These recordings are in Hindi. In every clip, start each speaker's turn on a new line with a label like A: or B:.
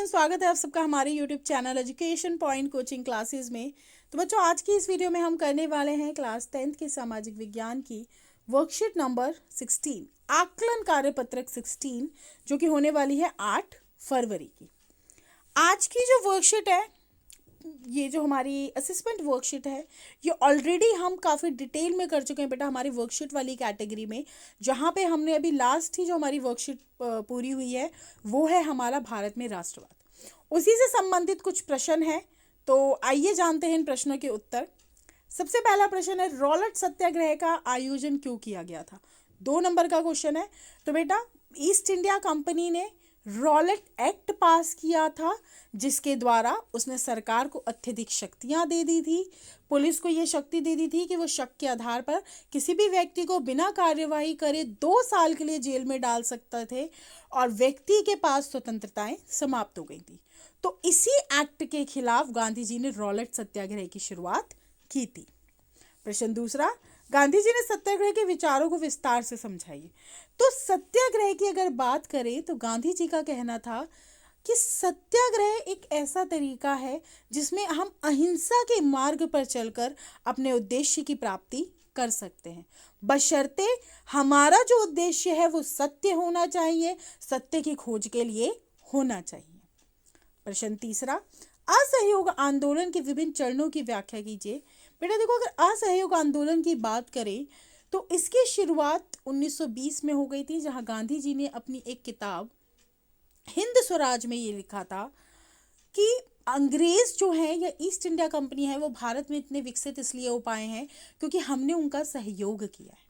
A: स्वागत है आप सबका हमारे YouTube channel education point coaching classes में। तो बच्चों, आज की इस वीडियो में हम करने वाले हैं क्लास 10th के सामाजिक विज्ञान की वर्कशीट नंबर 16, आकलन कार्यपत्रक 16, जो कि होने वाली है 8 फरवरी की। आज की जो वर्कशीट है, ये जो हमारी असेसमेंट वर्कशीट है, ये ऑलरेडी हम काफ़ी डिटेल में कर चुके हैं बेटा हमारी वर्कशीट वाली कैटेगरी में, जहाँ पे हमने अभी लास्ट ही जो हमारी वर्कशीट पूरी हुई है वो है हमारा भारत में राष्ट्रवाद। उसी से संबंधित कुछ प्रश्न है, तो आइए जानते हैं इन प्रश्नों के उत्तर। सबसे पहला प्रश्न है, रॉलेट सत्याग्रह का आयोजन क्यों किया गया था? 2 नंबर का क्वेश्चन है। तो बेटा, ईस्ट इंडिया कंपनी ने रॉलेट एक्ट पास किया था, जिसके द्वारा उसने सरकार को अत्यधिक शक्तियां दे दी थी। पुलिस को यह शक्ति दे दी थी कि वो शक के आधार पर किसी भी व्यक्ति को बिना कार्यवाही करे 2 साल के लिए जेल में डाल सकते थे और व्यक्ति के पास स्वतंत्रताएं समाप्त हो गई थी। तो इसी एक्ट के खिलाफ गांधी जी ने रॉलेट सत्याग्रह की शुरुआत की थी। प्रश्न दूसरा, गांधी जी ने सत्याग्रह के विचारों को विस्तार से समझाइए। तो सत्याग्रह की अगर बात करें तो गांधी जी का कहना था कि सत्याग्रह एक ऐसा तरीका है जिसमें हम अहिंसा के मार्ग पर चलकर अपने उद्देश्य की प्राप्ति कर सकते हैं, बशर्ते हमारा जो उद्देश्य है वो सत्य होना चाहिए, सत्य की खोज के लिए होना चाहिए। प्रश्न तीसरा, असहयोग आंदोलन के विभिन्न चरणों की व्याख्या कीजिए। बेटा देखो, अगर असहयोग आंदोलन की बात करें तो इसकी शुरुआत 1920 में हो गई थी, जहां गांधी जी ने अपनी एक किताब हिंद स्वराज में ये लिखा था कि अंग्रेज जो है या ईस्ट इंडिया कंपनी है वो भारत में इतने विकसित इसलिए हो पाए हैं क्योंकि हमने उनका सहयोग किया है।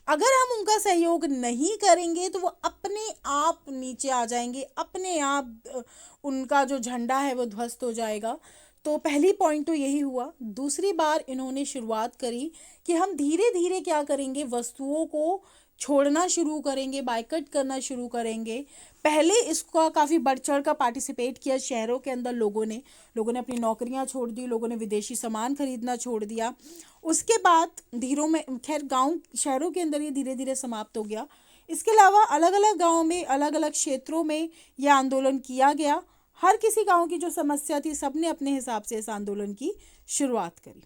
A: अगर हम उनका सहयोग नहीं करेंगे तो वो अपने आप नीचे आ जाएंगे, अपने आप उनका जो झंडा है वो ध्वस्त हो जाएगा। तो पहली पॉइंट तो यही हुआ। दूसरी बार इन्होंने शुरुआत करी कि हम धीरे धीरे क्या करेंगे, वस्तुओं को छोड़ना शुरू करेंगे, बायकट करना शुरू करेंगे। पहले इसका काफ़ी बढ़ चढ़ का पार्टिसिपेट किया शहरों के अंदर लोगों ने अपनी नौकरियां छोड़ दी, लोगों ने विदेशी सामान खरीदना छोड़ दिया। उसके बाद धीरों में खैर गांव शहरों के अंदर ये धीरे धीरे समाप्त हो गया। इसके अलावा अलग अलग गाँव में, अलग अलग क्षेत्रों में यह आंदोलन किया गया। हर किसी गांव की जो समस्या थी, सबने अपने हिसाब से इस आंदोलन की शुरुआत करी।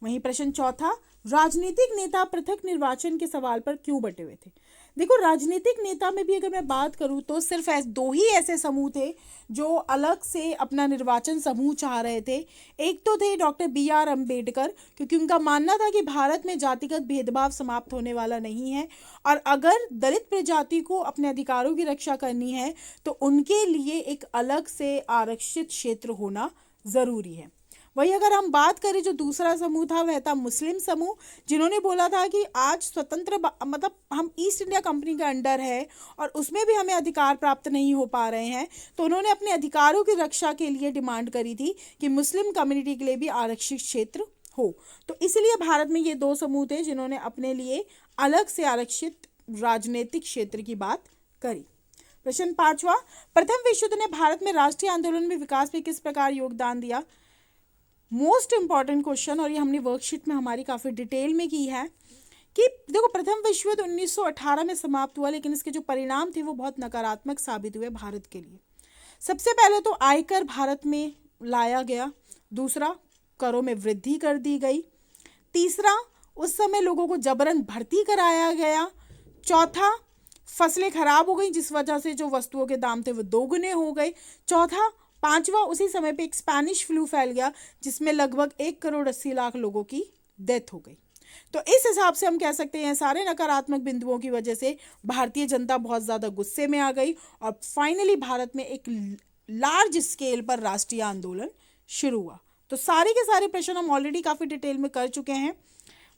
A: वहीं प्रश्न चौथा, राजनीतिक नेता पृथक निर्वाचन के सवाल पर क्यों बटे हुए थे? देखो, राजनीतिक नेता में भी अगर मैं बात करूं तो सिर्फ 2 ही ऐसे समूह थे जो अलग से अपना निर्वाचन समूह चाह रहे थे। एक तो थे डॉक्टर BR अम्बेडकर, क्योंकि उनका मानना था कि भारत में जातिगत भेदभाव समाप्त होने वाला नहीं है और अगर दलित प्रजाति को अपने अधिकारों की रक्षा करनी है तो उनके लिए एक अलग से आरक्षित क्षेत्र होना ज़रूरी है। वही अगर हम बात करें, जो दूसरा समूह था वह था मुस्लिम समूह, जिन्होंने बोला था कि आज स्वतंत्र मतलब हम ईस्ट इंडिया कंपनी के अंडर है और उसमें भी हमें अधिकार प्राप्त नहीं हो पा रहे हैं। तो उन्होंने अपने अधिकारों की रक्षा के लिए डिमांड करी थी कि मुस्लिम कम्युनिटी के लिए भी आरक्षित क्षेत्र हो। तो इसलिए भारत में ये 2 समूह थे जिन्होंने अपने लिए अलग से आरक्षित राजनीतिक क्षेत्र की बात करी। प्रश्न 5वां, प्रथम विश्व युद्ध ने भारत में राष्ट्रीय आंदोलन में विकास में किस प्रकार योगदान दिया? मोस्ट इंपॉर्टेंट क्वेश्चन, और ये हमने वर्कशीट में हमारी काफ़ी डिटेल में की है कि देखो, प्रथम विश्व युद्ध 1918 में समाप्त हुआ, लेकिन इसके जो परिणाम थे वो बहुत नकारात्मक साबित हुए भारत के लिए। सबसे पहले तो आयकर भारत में लाया गया। दूसरा, करों में वृद्धि कर दी गई। तीसरा, उस समय लोगों को जबरन भर्ती कराया गया। चौथा, फसलें खराब हो गई जिस वजह से जो वस्तुओं के दाम थे वो 2 गुने हो गए। पांचवा, उसी समय पे एक स्पेनिश फ्लू फैल गया जिसमें लगभग 1,80,00,000 लोगों की डेथ हो गई। तो इस हिसाब से हम कह सकते हैं सारे नकारात्मक बिंदुओं की वजह से भारतीय जनता बहुत ज़्यादा गुस्से में आ गई और फाइनली भारत में एक लार्ज स्केल पर राष्ट्रीय आंदोलन शुरू हुआ। तो सारे के सारे प्रश्न हम ऑलरेडी काफ़ी डिटेल में कर चुके हैं।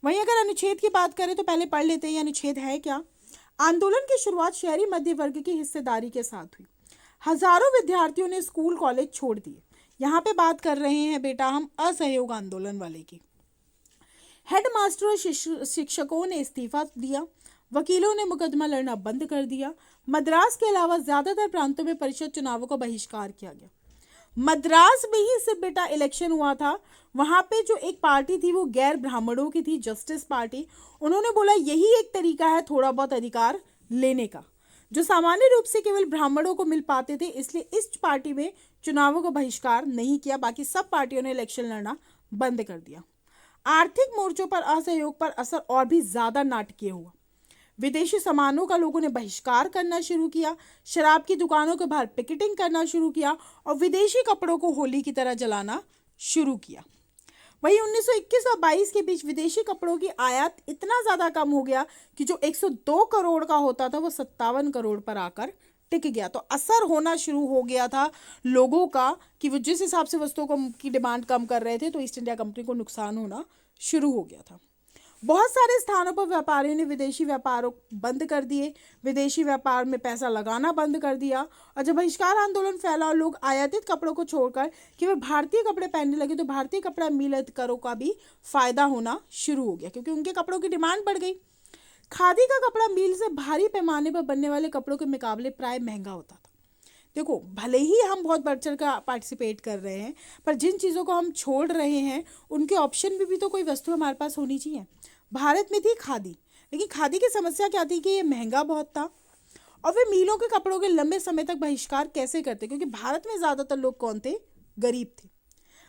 A: वहीं अगर अनुच्छेद की बात करें तो पहले पढ़ लेते हैं अनुच्छेद है क्या। आंदोलन की शुरुआत शहरी मध्य वर्ग की हिस्सेदारी के साथ हुई। हजारों विद्यार्थियों ने स्कूल कॉलेज छोड़ दिए। यहाँ पे बात कर रहे हैं बेटा हम असहयोग आंदोलन वाले की। हेडमास्टर और शिक्षकों ने इस्तीफा दिया। वकीलों ने मुकदमा लड़ना बंद कर दिया। मद्रास के अलावा ज्यादातर प्रांतों में परिषद चुनावों का बहिष्कार किया गया। मद्रास में ही सिर्फ बेटा इलेक्शन हुआ था। वहां पे जो एक पार्टी थी वो गैर ब्राह्मणों की थी, जस्टिस पार्टी। उन्होंने बोला यही एक तरीका है थोड़ा बहुत अधिकार लेने का। जो सामान्य रूप से केवल ब्राह्मणों को मिल पाते थे, इसलिए इस पार्टी में चुनावों का बहिष्कार नहीं किया। बाकी सब पार्टियों ने इलेक्शन लड़ना बंद कर दिया। आर्थिक मोर्चों पर असहयोग पर असर और भी ज्यादा नाटकीय हुआ। विदेशी सामानों का लोगों ने बहिष्कार करना शुरू किया, शराब की दुकानों के बाहर पिकेटिंग करना शुरू किया और विदेशी कपड़ों को होली की तरह जलाना शुरू किया। वहीं 1921 और 22 के बीच विदेशी कपड़ों की आयात इतना ज़्यादा कम हो गया कि जो 102 करोड़ का होता था वो 57 करोड़ पर आकर टिक गया। तो असर होना शुरू हो गया था लोगों का कि वो जिस हिसाब से वस्तुओं को की डिमांड कम कर रहे थे, तो ईस्ट इंडिया कंपनी को नुकसान होना शुरू हो गया था। बहुत सारे स्थानों पर व्यापारियों ने विदेशी व्यापारों बंद कर दिए, विदेशी व्यापार में पैसा लगाना बंद कर दिया। और जब बहिष्कार आंदोलन फैला और लोग आयातित कपड़ों को छोड़कर केवल भारतीय कपड़े पहनने लगे, तो भारतीय कपड़ा मिल अधिकारों का भी फायदा होना शुरू हो गया, क्योंकि उनके कपड़ों की डिमांड बढ़ गई। खादी का कपड़ा मील से भारी पैमाने पर बनने वाले कपड़ों के मुकाबले प्राय महंगा होता था। देखो, भले ही हम बहुत बढ़ चढ़ कर पार्टिसिपेट कर रहे हैं, पर जिन चीज़ों को हम छोड़ रहे हैं उनके ऑप्शन में भी तो कोई वस्तु हमारे पास होनी चाहिए। भारत में थी खादी, लेकिन खादी की समस्या क्या थी कि ये महंगा बहुत था। और वे मीलों के कपड़ों के लंबे समय तक बहिष्कार कैसे करते, क्योंकि भारत में ज़्यादातर लोग कौन थे? गरीब थे।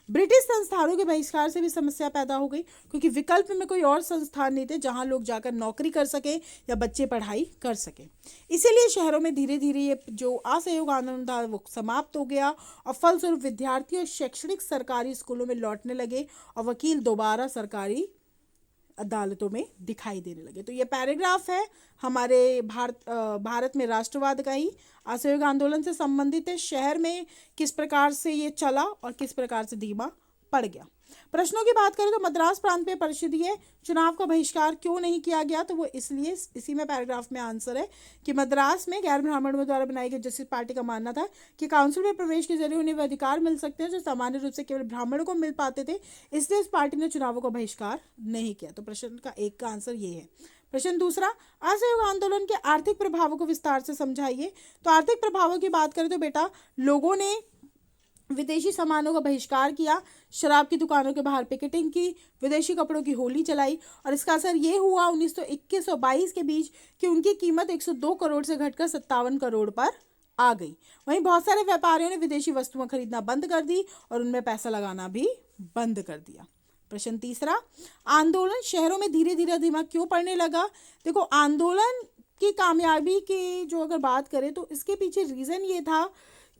A: ब्रिटिश संस्थानों के बहिष्कार से भी समस्या पैदा हो गई, क्योंकि विकल्प में कोई और संस्थान नहीं थे जहां लोग जाकर नौकरी कर सके या बच्चे पढ़ाई कर सके। इसीलिए शहरों में धीरे धीरे ये जो असहयोग आंदोलन था वो समाप्त हो गया और फलस्वरूप विद्यार्थी और शैक्षणिक सरकारी स्कूलों में लौटने लगे और वकील दोबारा सरकारी अदालतों में दिखाई देने लगे। तो ये पैराग्राफ है हमारे भारत में राष्ट्रवाद का ही असहयोग आंदोलन से संबंधित है। शहर में किस प्रकार से ये चला और किस प्रकार से धीमा पड़ गया। प्रश्नों की बात करें तो मद्रास प्रांतीय परिषदीय चुनाव का बहिष्कार क्यों नहीं किया गया, तो वो इसलिए, इसी में पैराग्राफ में आंसर है कि मद्रास में गैर ब्राह्मणों द्वारा बनाई गई जस्टिस पार्टी का मानना था कि काउंसिल में प्रवेश के जरिए उन्हें वह अधिकार मिल सकते हैं जो सामान्य रूप से केवल ब्राह्मणों को मिल पाते थे, इसलिए इस पार्टी ने चुनावों का बहिष्कार नहीं किया। तो प्रश्न का एक का आंसर ये है। प्रश्न दूसरा, असहयोग आंदोलन के आर्थिक प्रभावों को विस्तार से समझाइए। तो आर्थिक प्रभावों की बात करें तो बेटा, लोगों ने विदेशी सामानों का बहिष्कार किया, शराब की दुकानों के बाहर पिकेटिंग की, विदेशी कपड़ों की होली चलाई और इसका असर ये हुआ 1921 और 22 के बीच कि उनकी कीमत 102 करोड़ से घटकर 57 करोड़ पर आ गई। वहीं बहुत सारे व्यापारियों ने विदेशी वस्तुएं खरीदना बंद कर दी और उनमें पैसा लगाना भी बंद कर दिया। प्रश्न तीसरा, आंदोलन शहरों में धीरे धीरे धीमा क्यों पड़ने लगा। देखो, आंदोलन की कामयाबी की जो अगर बात करें तो इसके पीछे रीज़न ये था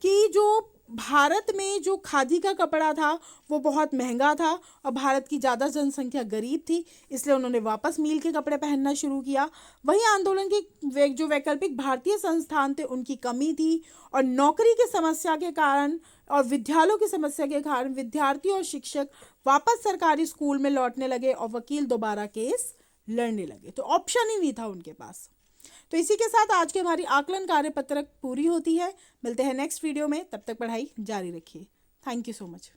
A: कि जो भारत में जो खादी का कपड़ा था वो बहुत महंगा था और भारत की ज़्यादा जनसंख्या गरीब थी, इसलिए उन्होंने वापस मील के कपड़े पहनना शुरू किया। वहीं आंदोलन के जो वैकल्पिक भारतीय संस्थान थे उनकी कमी थी और नौकरी की समस्या के कारण और विद्यालयों की समस्या के कारण विद्यार्थी और शिक्षक वापस सरकारी स्कूल में लौटने लगे और वकील दोबारा केस लड़ने लगे। तो ऑप्शन ही नहीं था उनके पास। तो इसी के साथ आज की हमारी आकलन कार्यपत्रक पूरी होती है। मिलते हैं नेक्स्ट वीडियो में, तब तक पढ़ाई जारी रखिए। Thank you so much.